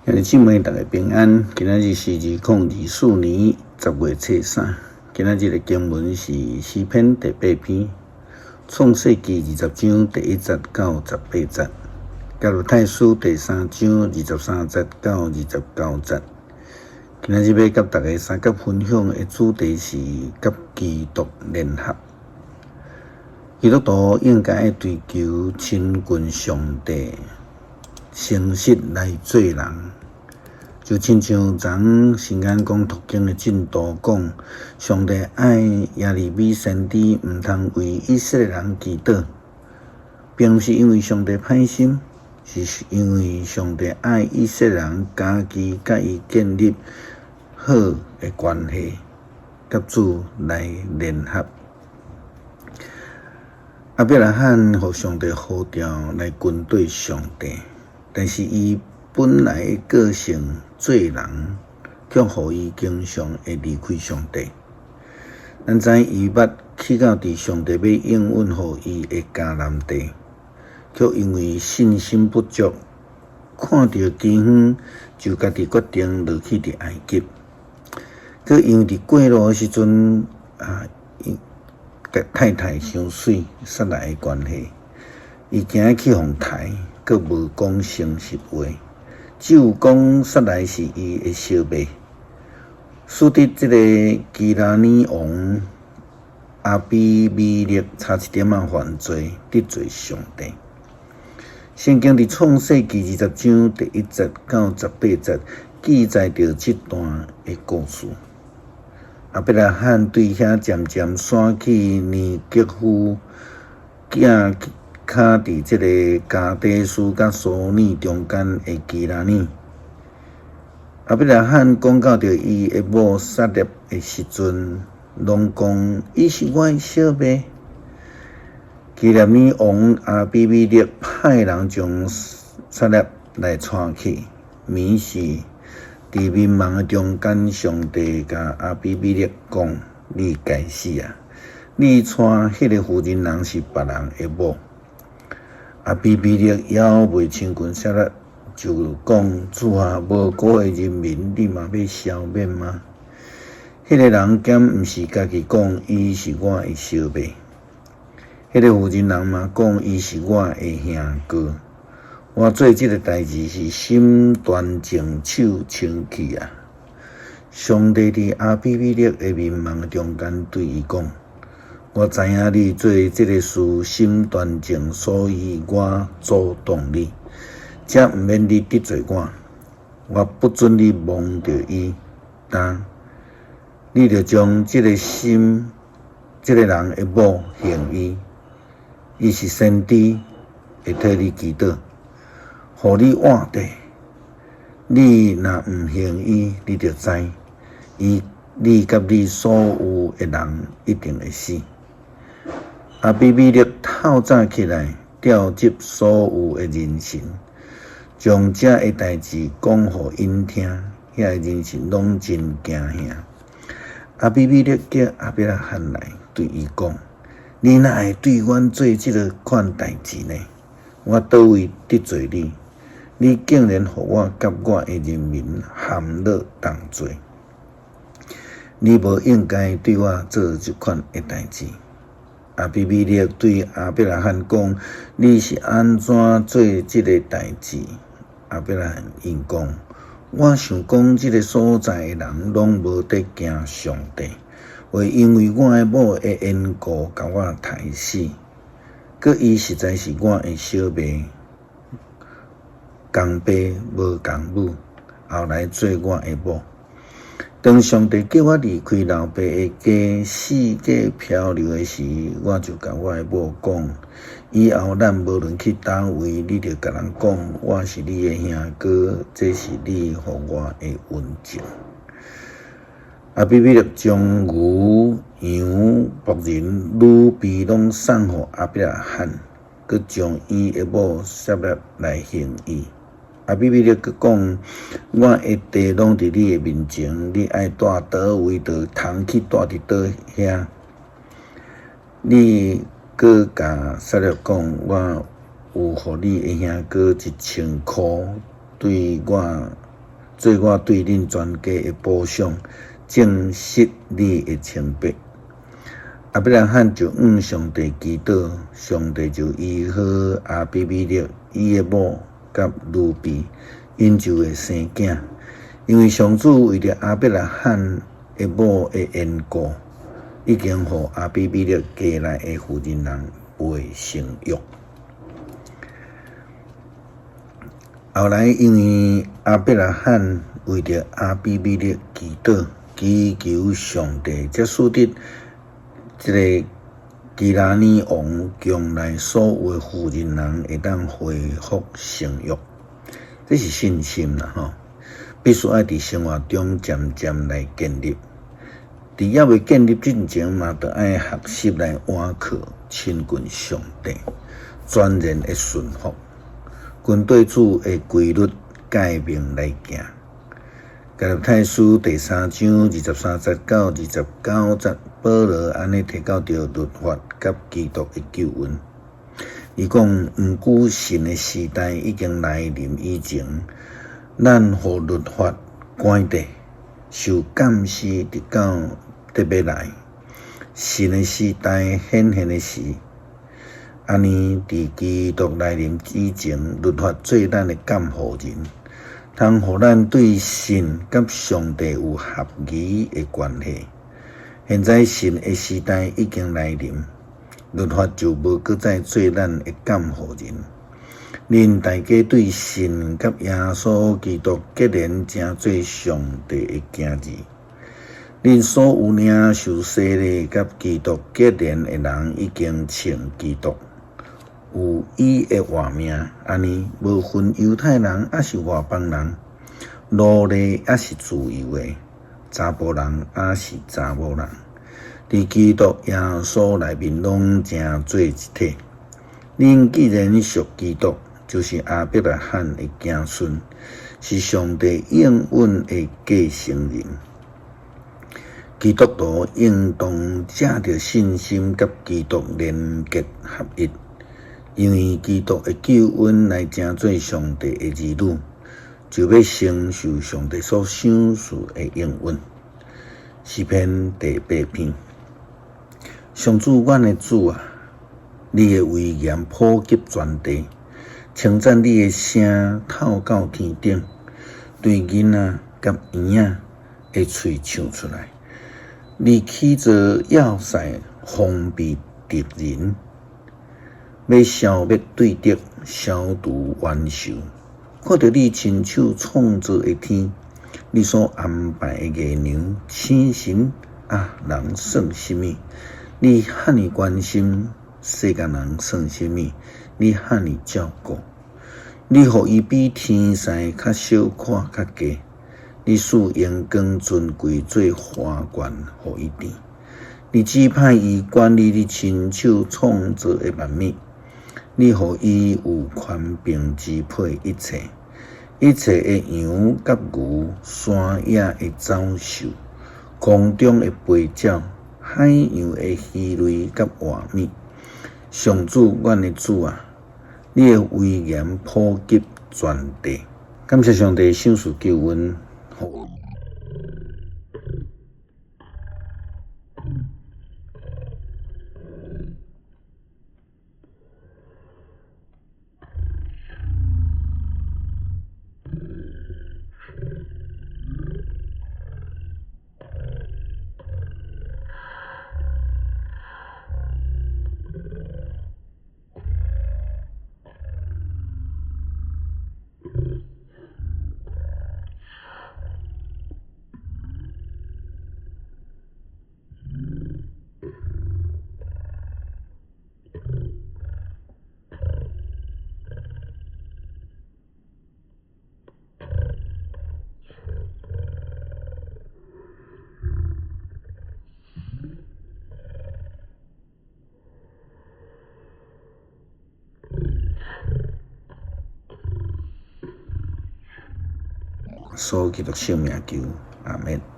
兄弟姊妹，大家平安。今仔日是2024年10月初3。今仔日的经文是诗篇第8篇，创世纪20章第1节到18节，加拉太书第3章23节到29节。今仔日要甲大家三角分享的主题是甲基督联合。基督徒应该追求亲近上帝，诚实来做人。就亲像昨新眼讲读经的进度讲，上帝爱耶利米先知毋通为以色列人祈祷，并不是因为上帝歹心，是因为上帝爱以色列人家己甲伊建立好的关系，甲主来联合。亚伯拉罕互上帝呼召来跟对上帝，但是伊本来的个性做人，却互伊经常会离开上帝。咱知伊捌去到伫上帝要应允互伊的迦南地，却因为信心不足，看到饥荒就家己决定落去伫埃及。佮因为伫过路的时阵甲太太伤水，撒拉的关系，伊惊去互杀，佮无讲诚实话。只有讲撒拉是伊的小妹，使得这个基拉尼王阿比米勒差一点犯罪，得罪上帝。圣经伫创世纪20章第1节到18节记载着这段的故事。亚伯拉罕对遐渐渐散去尼吉夫囝卡伫这个加低斯甲苏尼中间的基拉尼，亚伯拉罕讲到着伊的某撒列的时阵，拢讲伊是我的小妹。基拉尼王阿比米勒派人将撒列来带去，米是伫民梦的中间，上帝甲阿比米勒讲：你该死啊！你娶迄个妇人人是别人的某。阿比米勒还未亲近撒拉，就讲：主啊，无辜的人民，你嘛要消灭吗？迄个人敢毋是家己讲伊是我的小妹？迄个妇人人嘛讲伊是我的兄哥。我做这个代志是心端正，手清气啊！上帝伫阿比米勒的面梦中间对伊讲：我知影你做这个事心端正，所以我阻挡你，才毋免你得罪我。我不准你忘着伊，但你着将这个心，这个人的某献伊，伊是先知，会替你祈祷，互你活地。你若毋献伊，你着知，你甲你所有的人一定会死。阿比米勒透早起来，调集所有的人神，将这个代志讲互因听。遐个人神拢真惊吓。阿比米勒叫亚伯拉罕来，对伊讲：你哪会对阮做这个款代志呢？我倒位得罪你？你竟然互我甲我的人民陷落同罪，你无应该对我做这款的代志。阿比米勒对亚伯拉罕讲：你是安怎做这个代志？亚伯拉罕应讲：我想讲，这个所在的人拢无得惊上帝，会因为我的某的缘故甲我杀死。佮伊实在是我的小妹，同爸无同母，后来做我的某。当上帝叫我离开老爸的家，四界漂流的时，我就甲我的某讲：以后咱无论去倒位，你着甲人讲我是你的兄哥，这是你互我的恩情。阿比米勒将牛、羊、仆人、女婢拢送互亚伯拉罕，佮将伊的某撒拉来献伊。阿比米勒佮讲：我的地拢伫你的面前，你爱住倒位就通去住伫倒遐。你佮甲撒拉讲：我有互你的兄哥1000块，对我做我对恁全家的保障，证实你的清白。亚伯拉罕就向上帝祈祷，上帝就医好阿比米勒伊的某甲女婢，因就会生囝。因为上主为着亚伯拉罕的某的缘故，已经互阿比米勒家内的妇人人未生育。后来因为亚伯拉罕为着阿比米勒祈祷，祈求上帝，才使得这个基拉尼王将来所有的妇人人会当恢复生育，这是信心啦吼，必须要伫生活中渐渐来建立。伫还未建立之前嘛，着爱学习来倚靠亲近上帝，全然的顺服，跟对主的规律诫命来行。加拉太书第3章23节到29节，保罗安尼提到着律法甲基督的救恩。伊讲，毋久神的时代已经来临以前，咱互律法关闭，受监视直到得要来。神的时代显现的时，安尼伫基督来临以前，律法做咱的监护人。通互咱对神甲上帝有合宜的关系。现在神的时代已经来临，律法就无搁再做咱的监护人。恁大家对神甲耶稣基督结连，成做上帝的囝儿。恁所有领受洗礼甲基督结连的人，已经称基督。有伊的活命，安尼无分犹太人还是外邦人，奴隶还是自由的，查甫人还是查某人，伫基督耶稣内面拢成做一体。恁既然属基督，就是亚伯拉罕的子孙，是上帝应允的继承人。基督徒应当借着信心甲基督连结合一。因为基督的救恩来成做上帝的儿女，就要承受上帝所赏赐的应允。诗篇第8篇，上主，阮的主啊，你的威严普及全地，称赞你的声透到天顶，对囡仔甲婴仔的嘴唱出来。你起着要塞，封闭敌人。要消灭对敌，消除冤仇。看到你亲手创造的天，你所安排的月亮、星辰啊，人算什么？你遐尼关心世间人算什么？你遐尼照顾，你予伊比天使较小看较低，你使阳光尊贵做花冠予伊甜。你指派伊管理你亲手创造的万物。你予伊有权柄支配一切，一切的羊甲牛，山野的走兽，空中的飞鸟，海洋的鱼类甲活物。上主，阮的主啊，你的威严普及全地。感谢上帝赏赐救恩。所基督圣名求，阿们。